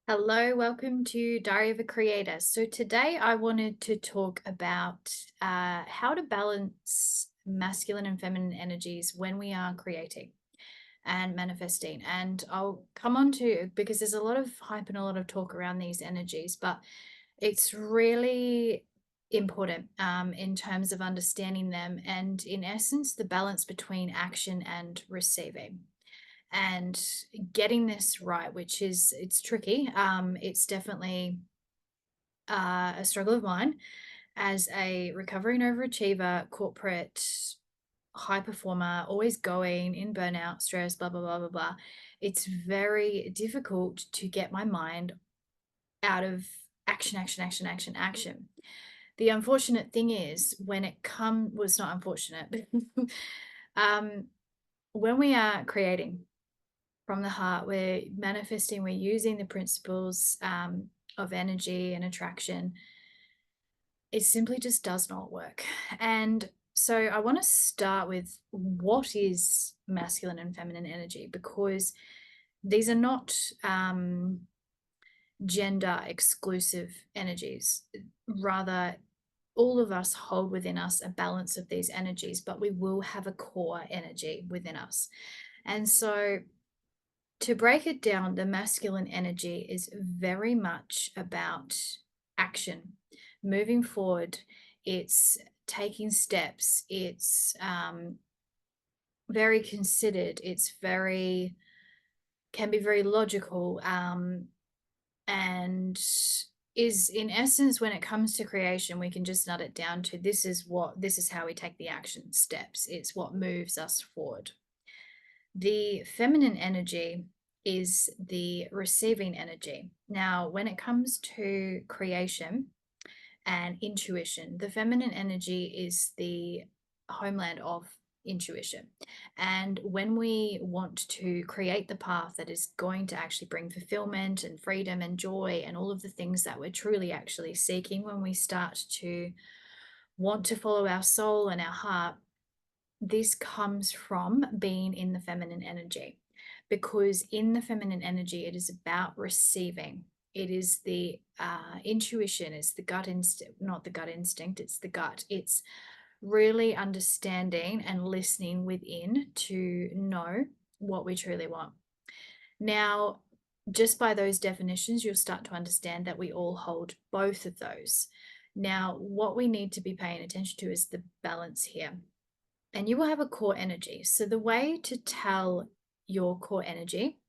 Hello, welcome to Diary of a Creator. So today I wanted to talk about how to balance masculine and feminine energies when we are creating and manifesting. And I'll come on to because there's a lot of hype and a lot of talk around these energies, but it's really important in terms of understanding them and, in essence, the balance between action and receiving and getting this right, which is it's tricky. It's definitely a struggle of mine as a recovering overachiever, corporate high performer, always going in burnout, stress, blah blah blah blah blah. It's very difficult to get my mind out of action, action, action, action, action. The unfortunate thing is when it comes, well, it's not unfortunate, but when we are creating from the heart, we're manifesting, we're using the principles of energy and attraction. It simply just does not work. And so I want to start with what is masculine and feminine energy, because these are not gender exclusive energies. Rather, all of us hold within us a balance of these energies, but we will have a core energy within us. And so to break it down, the masculine energy is very much about action, moving forward. It's taking steps. It's very considered. It's very, can be very logical, and is in essence, when it comes to creation, we can just nut it down to this is how we take the action steps. It's what moves us forward. The feminine energy is the receiving energy. Now, when it comes to creation and intuition, the feminine energy is the homeland of intuition. And when we want to create the path that is going to actually bring fulfillment and freedom and joy and all of the things that we're truly actually seeking, when we start to want to follow our soul and our heart, this comes from being in the feminine energy, because in the feminine energy, it is about receiving. It is the intuition, it's the gut instinct, not the gut instinct, it's the gut. It's really understanding and listening within to know what we truly want. Now, just by those definitions, you'll start to understand that we all hold both of those. Now, what we need to be paying attention to is the balance here, and you will have a core energy. So the way to tell your core energy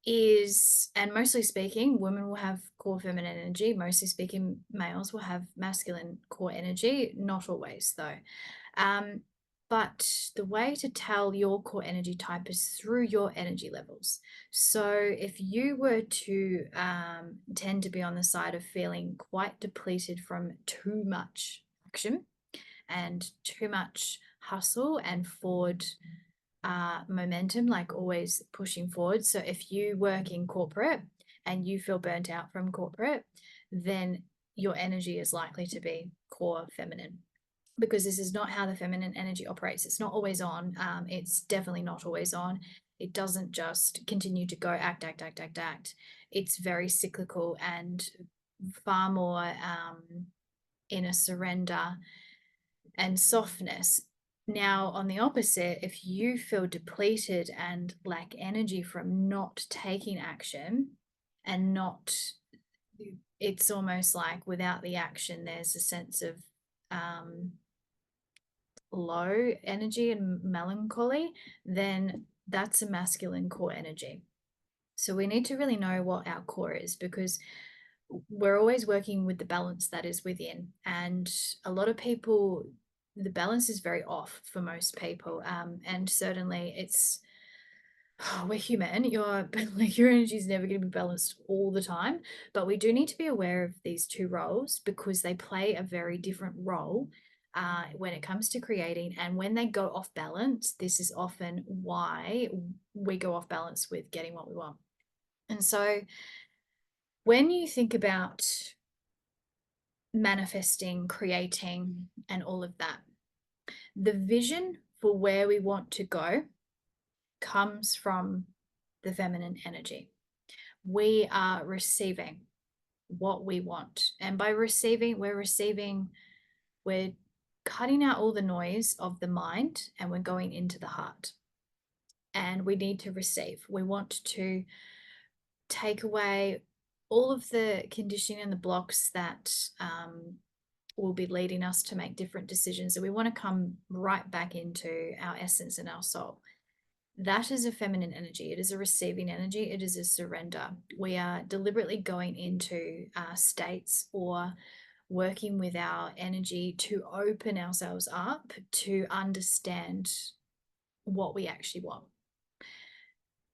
is, and mostly speaking, women will have core feminine energy. Mostly speaking, males will have masculine core energy. Not always, though. But the way to tell your core energy type is through your energy levels. So if you were to tend to be on the side of feeling quite depleted from too much action and too much hustle and forward momentum, like always pushing forward. So if you work in corporate and you feel burnt out from corporate, then your energy is likely to be core feminine, because this is not how the feminine energy operates. It's not always on. It's definitely not always on. It doesn't just continue to go act, act, act, act, act. It's very cyclical and far more in a surrender and softness. Now, on the opposite, if you feel depleted and lack energy from not taking action and not, it's almost like without the action, there's a sense of low energy and melancholy, then that's a masculine core energy. So we need to really know what our core is, because we're always working with the balance that is within. And a lot of people, the balance is very off for most people. And certainly it's, we're human. Your like your energy is never going to be balanced all the time, but we do need to be aware of these two roles, because they play a very different role when it comes to creating. And when they go off balance, this is often why we go off balance with getting what we want. And so when you think about manifesting, creating, and all of that, the vision for where we want to go comes from the feminine energy. we are receiving what we want. And by receiving, we're cutting out all the noise of the mind and we're going into the heart. And we need to receive. We want to take away all of the conditioning and the blocks that will be leading us to make different decisions. And we want to come right back into our essence and our soul. That is a feminine energy. It is a receiving energy. It is a surrender. We are deliberately going into states or working with our energy to open ourselves up to understand what we actually want,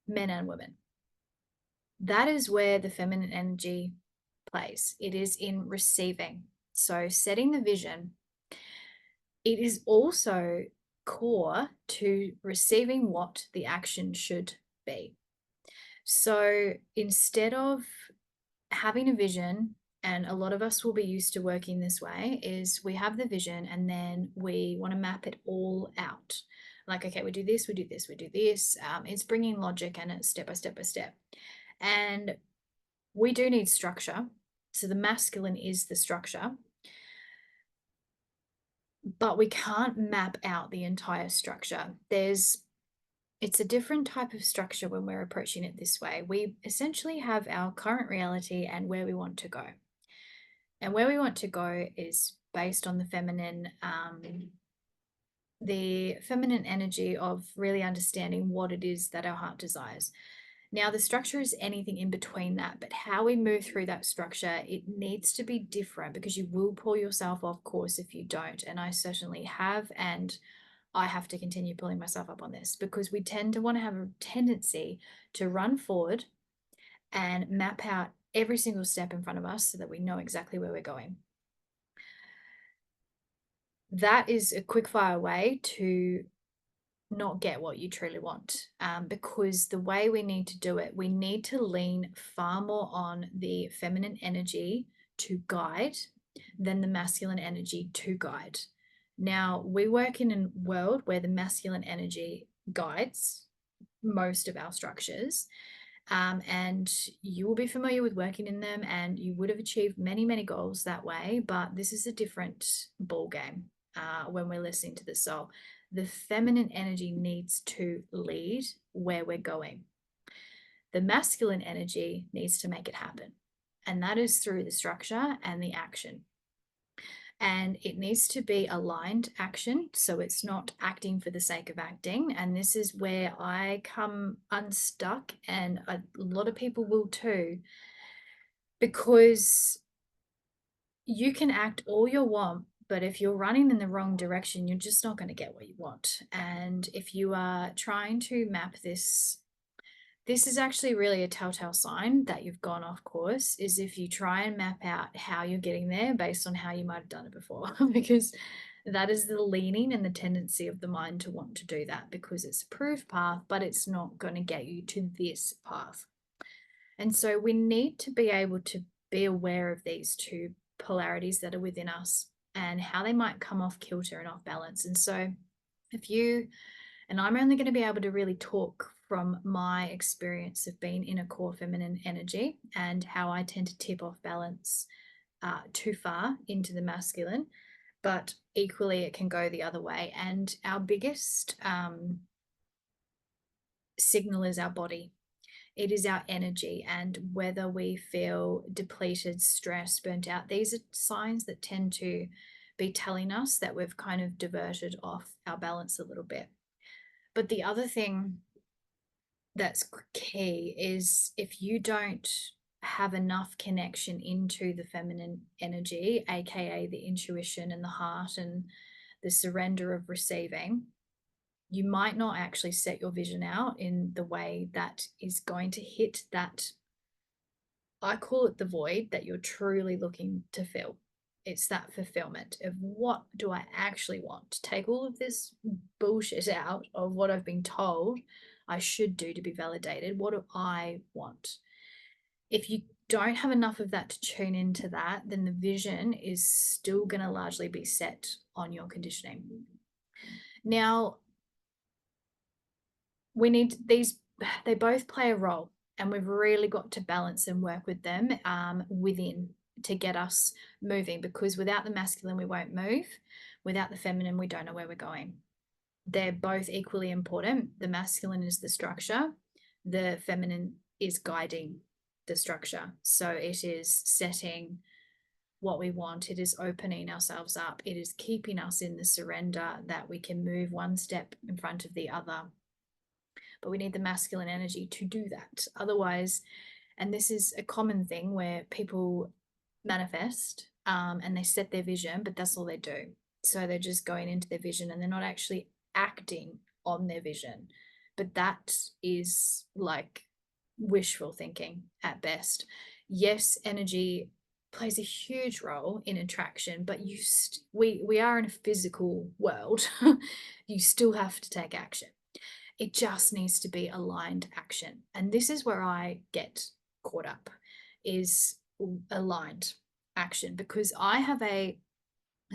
men and women. That is where the feminine energy plays. It is in receiving. So, setting the vision, it is also core to receiving what the action should be. So, instead of having a vision, and a lot of us will be used to working this way, is we have the vision and then we want to map it all out. Like, okay, we do this, we do this, we do this. It's bringing logic and it's step by step by step. And we do need structure. So the masculine is the structure, but we can't map out the entire structure. It's a different type of structure when we're approaching it this way. We essentially have our current reality and where we want to go. And where we want to go is based on the feminine energy of really understanding what it is that our heart desires. Now, the structure is anything in between that, but how we move through that structure, it needs to be different because you will pull yourself off course if you don't. And I certainly have, and I have to continue pulling myself up on this because we tend to want to have a tendency to run forward and map out every single step in front of us so that we know exactly where we're going. That is a quick fire way to not get what you truly want, because the way we need to do it, we need to lean far more on the feminine energy to guide than the masculine energy to guide. Now, we work in a world where the masculine energy guides most of our structures, and you will be familiar with working in them and you would have achieved many, many goals that way, but this is a different ball game when we're listening to the soul. The feminine energy needs to lead where we're going. The masculine energy needs to make it happen. And that is through the structure and the action. And it needs to be aligned action. So it's not acting for the sake of acting. And this is where I come unstuck, and a lot of people will too, because you can act all you want, but if you're running in the wrong direction, you're just not going to get what you want. And if you are trying to map this, this is actually really a telltale sign that you've gone off course, is if you try and map out how you're getting there based on how you might have done it before, because that is the leaning and the tendency of the mind to want to do that because it's a proved path, but it's not going to get you to this path. And so we need to be able to be aware of these two polarities that are within us and how they might come off kilter and off balance. And so if you, and I'm only going to be able to really talk from my experience of being in a core feminine energy and how I tend to tip off balance too far into the masculine, but equally it can go the other way. And our biggest signal is our body. It is our energy, and whether we feel depleted, stressed, burnt out. These are signs that tend to be telling us that we've kind of diverted off our balance a little bit. But the other thing that's key is if you don't have enough connection into the feminine energy, aka the intuition and the heart and the surrender of receiving, you might not actually set your vision out in the way that is going to hit that, I call it the void that you're truly looking to fill. It's that fulfillment of what do I actually want? Take all of this bullshit out of what I've been told I should do to be validated. What do I want? If you don't have enough of that to tune into that, then the vision is still going to largely be set on your conditioning. Now, we need these, they both play a role. And we've really got to balance and work with them within to get us moving, because without the masculine, we won't move. Without the feminine, we don't know where we're going. They're both equally important. The masculine is the structure, the feminine is guiding the structure. So it is setting what we want, it is opening ourselves up, it is keeping us in the surrender that we can move one step in front of the other. But we need the masculine energy to do that. Otherwise, and this is a common thing where people manifest and they set their vision, but that's all they do. So they're just going into their vision and they're not actually acting on their vision. But that is like wishful thinking at best. Yes, energy plays a huge role in attraction, but we are in a physical world. You still have to take action. It just needs to be aligned action. And this is where I get caught up, is aligned action, because I have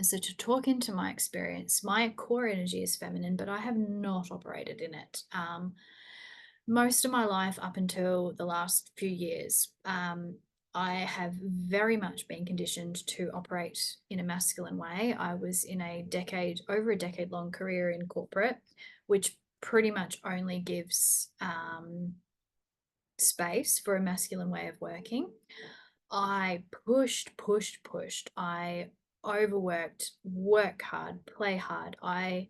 so to talk into my experience, my core energy is feminine, but I have not operated in it. Most of my life up until the last few years, I have very much been conditioned to operate in a masculine way. I was in over a decade long career in corporate, which pretty much only gives space for a masculine way of working. I pushed. I overworked, work hard, play hard. I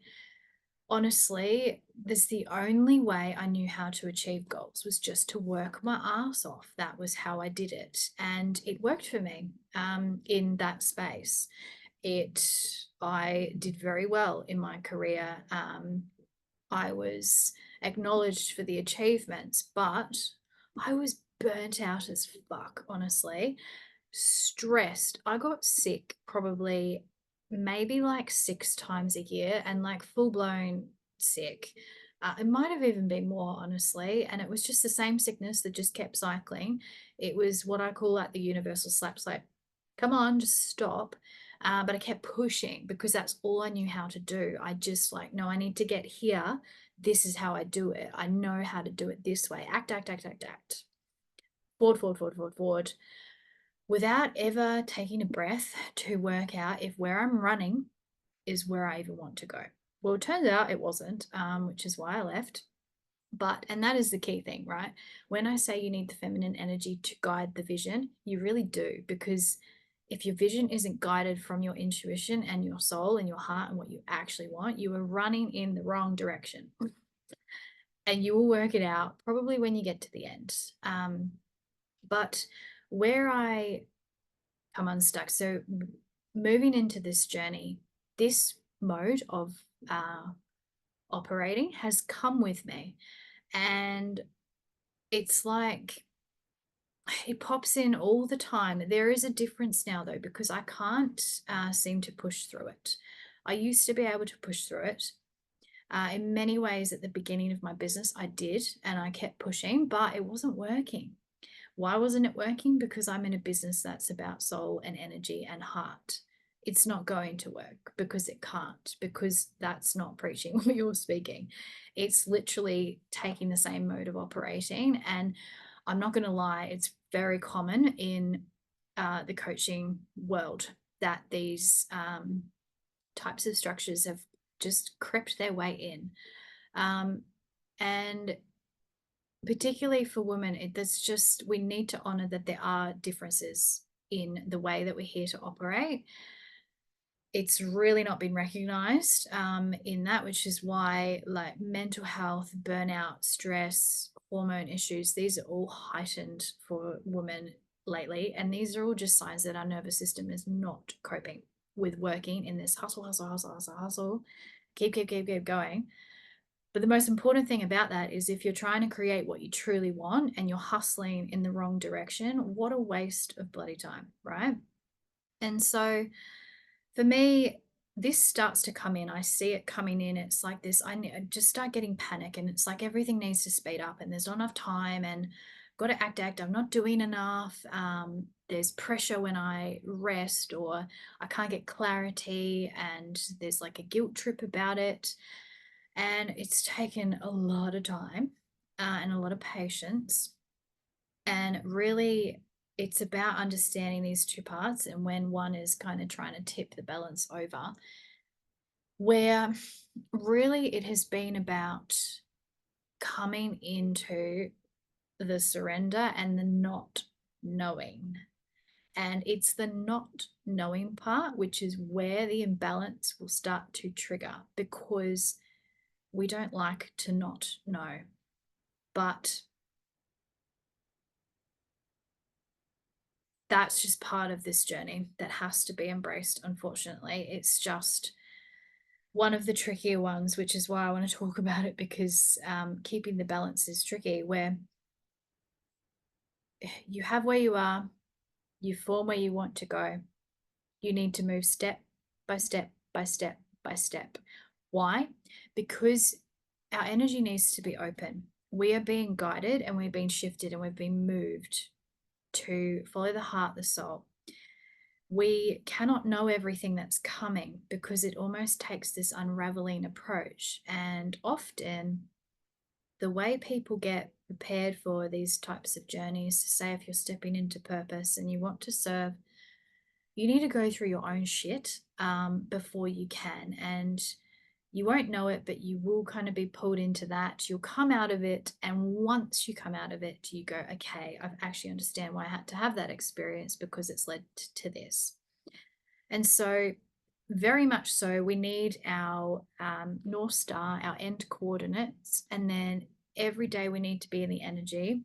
honestly, that's the only way I knew how to achieve goals, was just to work my ass off. That was how I did it. And it worked for me in that space. I did very well in my career. I was acknowledged for the achievements, but I was burnt out as fuck, honestly. Stressed. I got sick probably maybe like 6 times a year, and like full blown sick. It might have even been more, honestly. And it was just the same sickness that just kept cycling. It was what I call like the universal slap. Come on, just stop. But I kept pushing because that's all I knew how to do. I just like, no, I need to get here. This is how I do it. I know how to do it this way. Act. Forward. Without ever taking a breath to work out if where I'm running is where I even want to go. Well, it turns out it wasn't, which is why I left. And that is the key thing, right? When I say you need the feminine energy to guide the vision, you really do, because if your vision isn't guided from your intuition and your soul and your heart and what you actually want, you are running in the wrong direction. And you will work it out probably when you get to the end. But where I come unstuck, so moving into this journey, this mode of operating has come with me. And it's like it pops in all the time. There is a difference now, though, because I can't seem to push through it. I used to be able to push through it. In many ways, at the beginning of my business, I did, and I kept pushing, but it wasn't working. Why wasn't it working? Because I'm in a business that's about soul and energy and heart. It's not going to work because it can't, because that's not preaching what you're speaking. It's literally taking the same mode of operating. And I'm not going to lie, it's very common in the coaching world that these types of structures have just crept their way in. And particularly for women, that's just, we need to honor that there are differences in the way that we're here to operate. It's really not been recognized in that, which is why like mental health, burnout, stress, hormone issues, these are all heightened for women lately. And these are all just signs that our nervous system is not coping with working in this hustle, keep going. But the most important thing about that is if you're trying to create what you truly want and you're hustling in the wrong direction, what a waste of bloody time, right? And so for me, this starts to come in. I see it coming in. It's like this, I just start getting panic, and it's like everything needs to speed up and there's not enough time, and got to act. I'm not doing enough. There's pressure when I rest, or I can't get clarity, and there's like a guilt trip about it. And it's taken a lot of time and a lot of patience And really, it's about understanding these two parts and when one is kind of trying to tip the balance over, where really it has been about coming into the surrender and the not knowing. And it's the not knowing part, which is where the imbalance will start to trigger because we don't like to not know. But that's just part of this journey that has to be embraced, unfortunately. It's just one of the trickier ones, which is why I want to talk about it because keeping the balance is tricky, where you have where you are, you form where you want to go. You need to move step by step by step by step. Why? Because our energy needs to be open. We are being guided and we're being shifted and we've been moved to follow the heart, the soul. We cannot know everything that's coming because it almost takes this unraveling approach. And often, the way people get prepared for these types of journeys, say if you're stepping into purpose and you want to serve, you need to go through your own shit before you can. And you won't know it, but you will kind of be pulled into that. You'll come out of it. And once you come out of it, you go, okay, I actually understand why I had to have that experience because it's led to this. And so, very much so, we need our North Star, our end coordinates. And then every day we need to be in the energy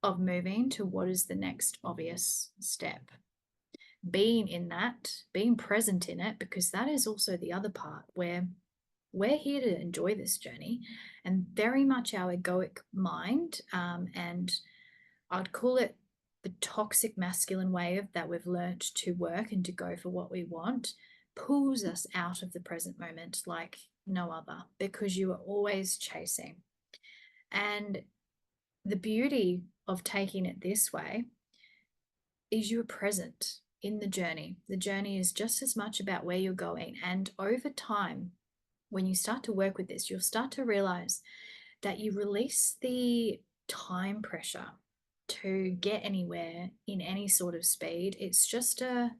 of moving to what is the next obvious step. Being in that, being present in it, because that is also the other part where we're here to enjoy this journey and very much our egoic mind. And I'd call it the toxic masculine way of that we've learned to work and to go for what we want pulls us out of the present moment like no other because you are always chasing. And the beauty of taking it this way is you are present in the journey. The journey is just as much about where you're going. And over time, when you start to work with this, you'll start to realize that you release the time pressure to get anywhere in any sort of speed. It's just a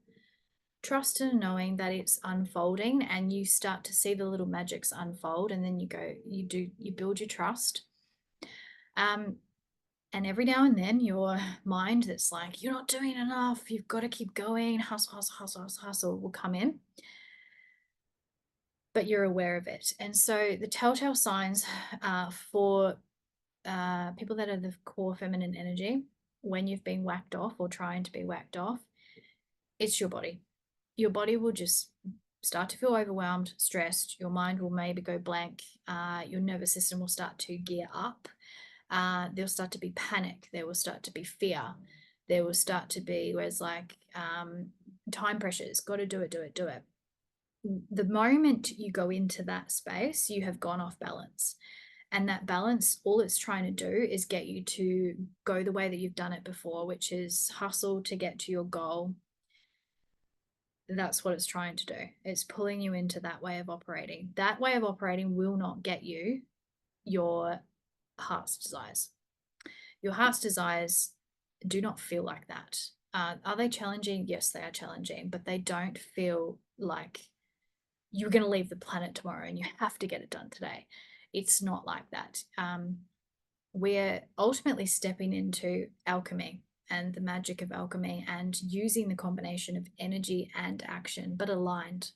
trust and knowing that it's unfolding and you start to see the little magics unfold and then you build your trust. And every now and then your mind that's like, you're not doing enough, you've got to keep going, hustle, hustle, hustle, hustle, hustle will come in, but you're aware of it. And so the telltale signs for people that are the core feminine energy, when you've been whacked off or trying to be whacked off, it's your body. Your body will just start to feel overwhelmed, stressed. Your mind will maybe go blank. Your nervous system will start to gear up. There'll start to be panic. There will start to be fear. There will start to be where it's like time pressures. Got to do it, do it, do it. The moment you go into that space, you have gone off balance. And that balance, all it's trying to do is get you to go the way that you've done it before, which is hustle to get to your goal. That's what it's trying to do. It's pulling you into that way of operating. That way of operating will not get you your heart's desires. Your heart's desires do not feel like that. Are they challenging? Yes, they are challenging, but they don't feel like you're going to leave the planet tomorrow and you have to get it done today. It's not like that. We're ultimately stepping into alchemy and the magic of alchemy and using the combination of energy and action, but aligned.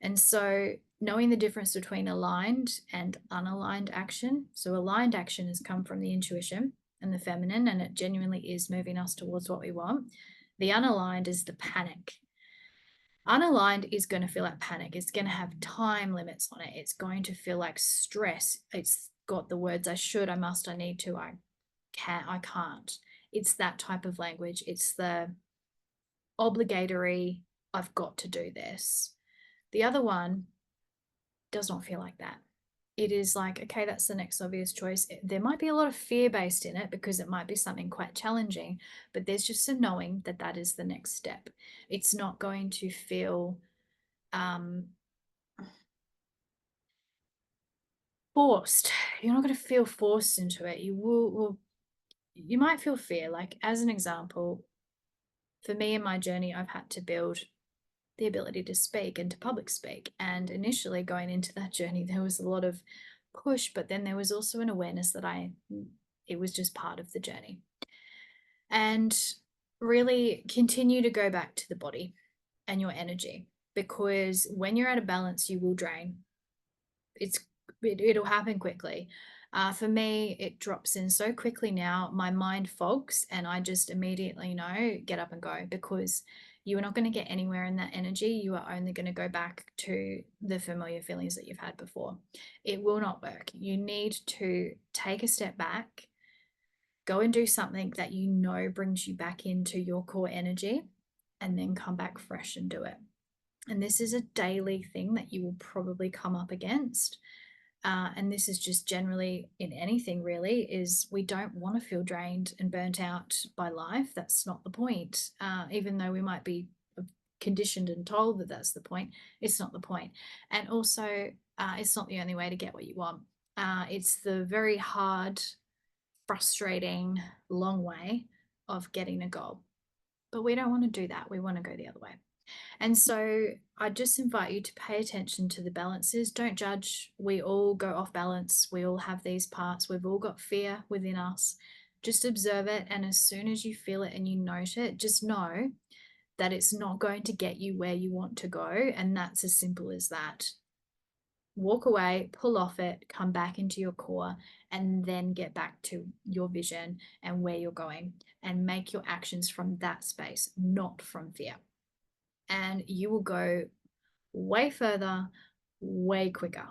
And so, knowing the difference between aligned and unaligned action. So, aligned action has come from the intuition and the feminine, and it genuinely is moving us towards what we want. The unaligned is the panic. Unaligned is going to feel like panic. It's going to have time limits on it. It's going to feel like stress. It's got the words I should, I must, I need to, I can't, I can't. It's that type of language. It's the obligatory, I've got to do this. The other one does not feel like that. It is like, okay, that's the next obvious choice. There might be a lot of fear based in it because it might be something quite challenging, but there's just a knowing that that is the next step. It's not going to feel forced. You're not going to feel forced into it. You will you might feel fear. Like, as an example, for me in my journey, I've had to build the ability to speak and to public speak. And initially going into that journey, there was a lot of push, but then there was also an awareness that it was just part of the journey. And really continue to go back to the body and your energy, because when you're out of balance, you will drain. It's it'll happen quickly. For me, it drops in so quickly now. My mind fogs, and I just immediately know get up and go, because you are not going to get anywhere in that energy. You are only going to go back to the familiar feelings that you've had before. It will not work. You need to take a step back, go and do something that you know brings you back into your core energy, and then come back fresh and do it. And this is a daily thing that you will probably come up against. And this is just generally in anything, really, is we don't want to feel drained and burnt out by life. That's not the point. Even though we might be conditioned and told that that's the point, it's not the point. And also, it's not the only way to get what you want. It's the very hard, frustrating, long way of getting a goal. But we don't want to do that. We want to go the other way. And so I just invite you to pay attention to the balances. Don't judge. We all go off balance. We all have these parts. We've all got fear within us. Just observe it. And as soon as you feel it and you note it, just know that it's not going to get you where you want to go. And that's as simple as that. Walk away, pull off it, come back into your core, and then get back to your vision and where you're going, and make your actions from that space, not from fear. And you will go way further, way quicker.